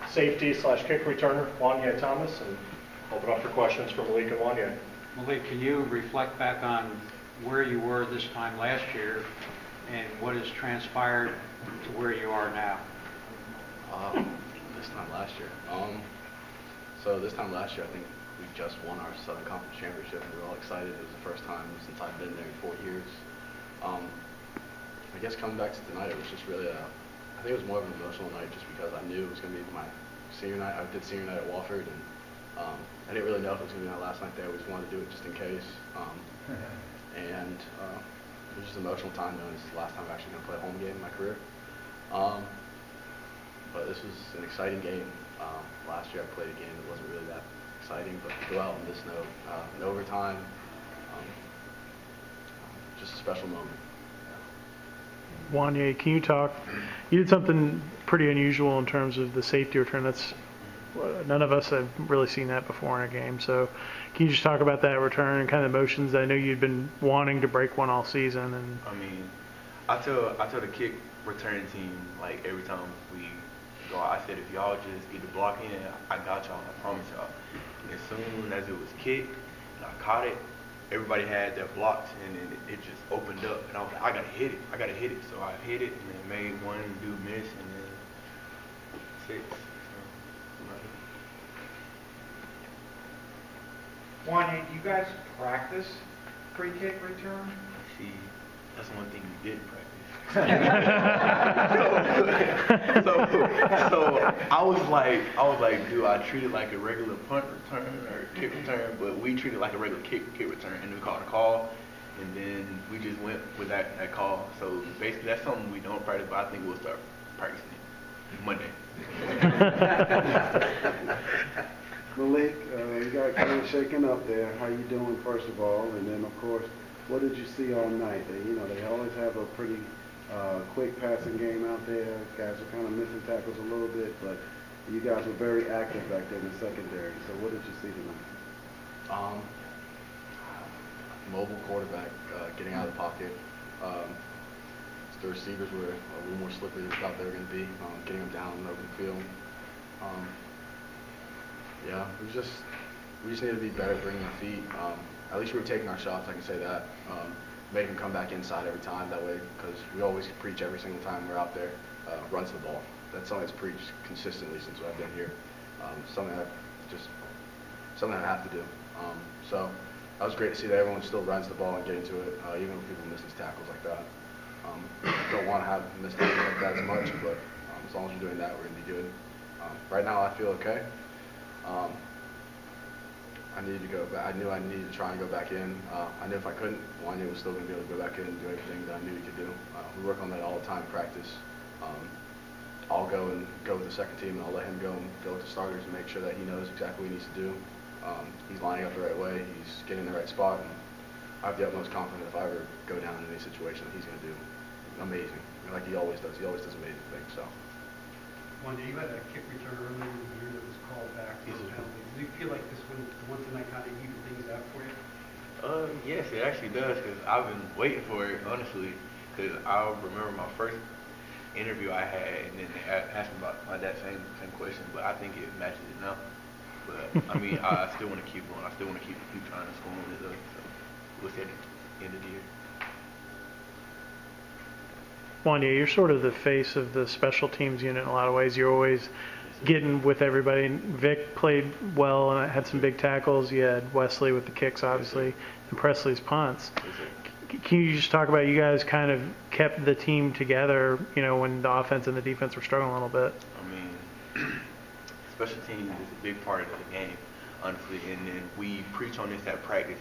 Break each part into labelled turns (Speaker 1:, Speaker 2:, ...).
Speaker 1: Safety / kick returner, Juanyeh Thomas, and open up for questions for Malik and Juanyeh.
Speaker 2: Malik, can you reflect back on where you were this time last year and what has transpired to where you are now?
Speaker 3: This time last year. So this time last year, I think we just won our Southern Conference Championship, and we were all excited. It was the first time since I've been there in 4 years. I guess coming back to tonight, it was just really I think it was more of an emotional night just because I knew it was going to be my senior night. I did senior night at Wofford, and I didn't really know if it was going to be my last night there. We just wanted to do it just in case. And it was just an emotional time knowing this is the last time I'm actually going to play a home game in my career. But this was an exciting game. Last year I played a game that wasn't really that exciting, but to go out on this note, in overtime, just a special moment.
Speaker 4: Juanyeh, can you talk? You did something pretty unusual in terms of the safety return. That's none of us have really seen that before in a game. So, can you just talk about that return and kind of emotions? I know you'd been wanting to break one all season. And
Speaker 5: I mean, I tell the kick returning team, like every time we go out, I said, if y'all just get the block in, I got y'all. I promise y'all. And as soon as it was kicked and I caught it, everybody had their blocks, and then it just opened up, and I was like, I gotta hit it. So I hit it, and then made one dude miss, and then 6.
Speaker 6: Juanyeh, do you guys practice free kick return?
Speaker 5: See, that's one thing you didn't practice. so I was like, do I treat it like a regular punt return or kick return? But we treat it like a regular kick return, and we called a call, and then we just went with that call. So basically, that's something we don't practice, but I think we'll start practicing it Monday.
Speaker 7: Malik, you got kind of shaken up there. How you doing, first of all? And then, of course, what did you see all night? They always have a pretty quick passing game out there. Guys are kind of missing tackles a little bit, but you guys were very active back there in the secondary. So what did you see tonight?
Speaker 3: Mobile quarterback, getting out of the pocket. The receivers were a little more slippery than we thought they were going to be, getting them down in the open field. Yeah, we just need to be better at bringing the feet. At least we were taking our shots, I can say that. Make them come back inside every time that way, because we always preach every single time we're out there, run to the ball. That's something that's preached consistently since I've been here. Something I have to do. So that was great to see that everyone still runs the ball and getting to it, even when people miss these tackles like that. Don't want to have missed tackles like that as much, but as long as you're doing that, we're going to be good. Right now I feel okay. I needed to go back. I knew I needed to try and go back in. I knew if I couldn't, Juanyeh was still going to be able to go back in and do everything that I knew he could do. We work on that all the time in practice. I'll go with the second team, and I'll let him go with the starters and make sure that he knows exactly what he needs to do. He's lining up the right way. He's getting in the right spot, and I have the utmost confidence if I ever go down in any situation that he's going to do amazing, like he always does. He always does amazing things. So.
Speaker 8: Juanyeh, you had a kick return earlier in the year that was called back for a penalty. Do you feel like this one tonight kind of even things out for you?
Speaker 5: Yes, it actually does, because I've been waiting for it, honestly, because I remember my first interview I had, and then they asked me about that same question, but I think it matches it now. But, I mean, I still want to keep going. I still want to keep trying to score it up, so we'll see at the end of the year.
Speaker 4: Juanyeh, you're sort of the face of the special teams unit in a lot of ways. You're always getting with everybody. Vic played well and had some big tackles. You had Wesley with the kicks, obviously, and Presley's punts. Can you just talk about you guys kind of kept the team together, when the offense and the defense were struggling a little bit?
Speaker 5: I mean, special teams is a big part of the game, honestly, and then we preach on this at practice.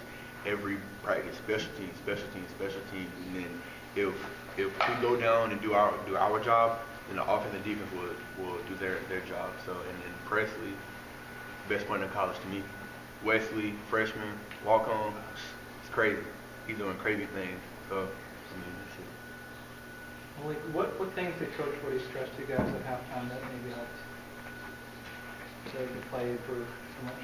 Speaker 5: Every practice, special teams, and then if we go down and do our job, then the offense and defense will do their job. So, and then Presley, best player in college to me. Wesley, freshman, walk on, it's crazy. He's doing crazy things. So, I mean, that's it.
Speaker 6: Malik, what things did Coach Woody stress to you guys at halftime that maybe helped so the play improve so much?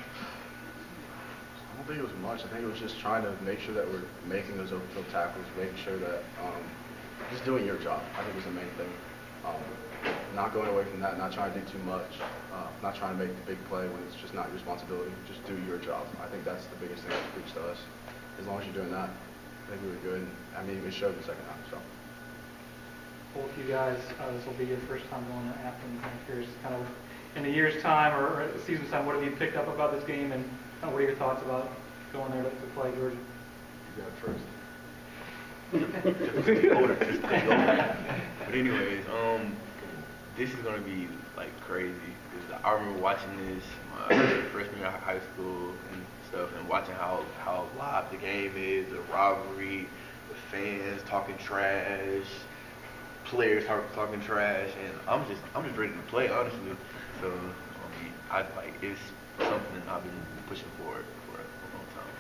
Speaker 3: I don't think it was much. I think it was just trying to make sure that we're making those open field tackles, making sure that just doing your job, I think was the main thing. not going away from that, not trying to do too much, not trying to make the big play when it's just not your responsibility. Just do your job. I think that's the biggest thing that's preached to us. As long as you're doing that, I think we were good. I mean, it showed the second half. So.
Speaker 6: Both you guys, this will be your first time going to Athens. I'm curious, kind of in a year's time or a season's time, what have you picked up about this game, and kind of what are your thoughts about going there to play Georgia?
Speaker 3: You got it first.
Speaker 5: Just take over. But anyways, this is gonna be like crazy. 'Cause I remember watching this my freshman year of high school and stuff, and watching how live the game is, the rivalry, the fans talking trash, players talking trash, and I'm just ready to play, honestly. So it's something I've been pushing forward for a long time.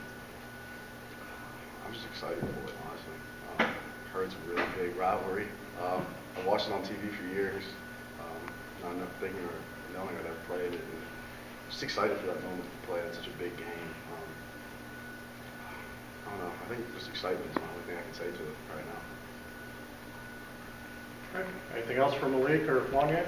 Speaker 3: I'm just excited for it, honestly. Heard it's a really big rivalry. I've watched it on TV for years, not enough thinking or knowing I'd ever played it. And just excited for that moment to play. It's such a big game. I don't know. I think just excitement is the only thing I can say to it right now.
Speaker 1: Okay. Anything else for Malik or Juanyeh?